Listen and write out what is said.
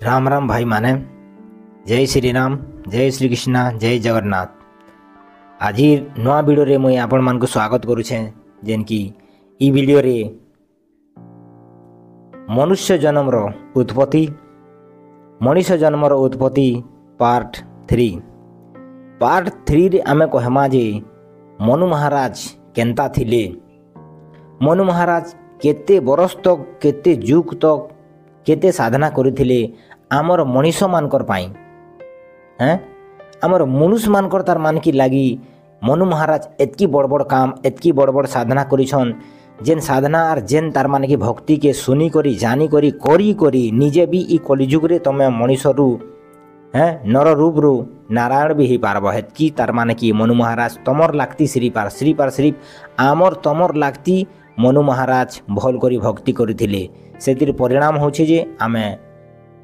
राम राम भाई माने जय श्री राम जय श्री कृष्ण जय जगन्नाथ। आज नुआ वीडियो रे मुई आपण मान को स्वागत करुछे जेन की ई वीडियो रे मनुष्य जन्म रो उत्पत्ति मनुष्य जन्म रो उत्पत्ति पार्ट 3 रे आमे कहमा जे मनु महाराज केंता थिले। मनु महाराज केते बरस तक केते जुग तक केते साधना करिथिले आमर मनीष मानकर पाई हैं आमर मनुष्य मानकर तार मान की लागी मनु महाराज एतकी बड़ बड़ काम एतकी बड़ बड़ साधना करिछन जेन साधना और जेन तार मान की भक्ति के सुनी करी जानी करी करी करी निजे भी ई कलिजुग रे तमे मनीष रु हैं नर रूप रु नारायण भी ही पारब हेतकी तार मान की मनु महाराज तमर लागती श्री आमर तमर लागती मनु महाराज भल करी भक्ति करिथिले। सेतिर परिणाम होछि जे आमे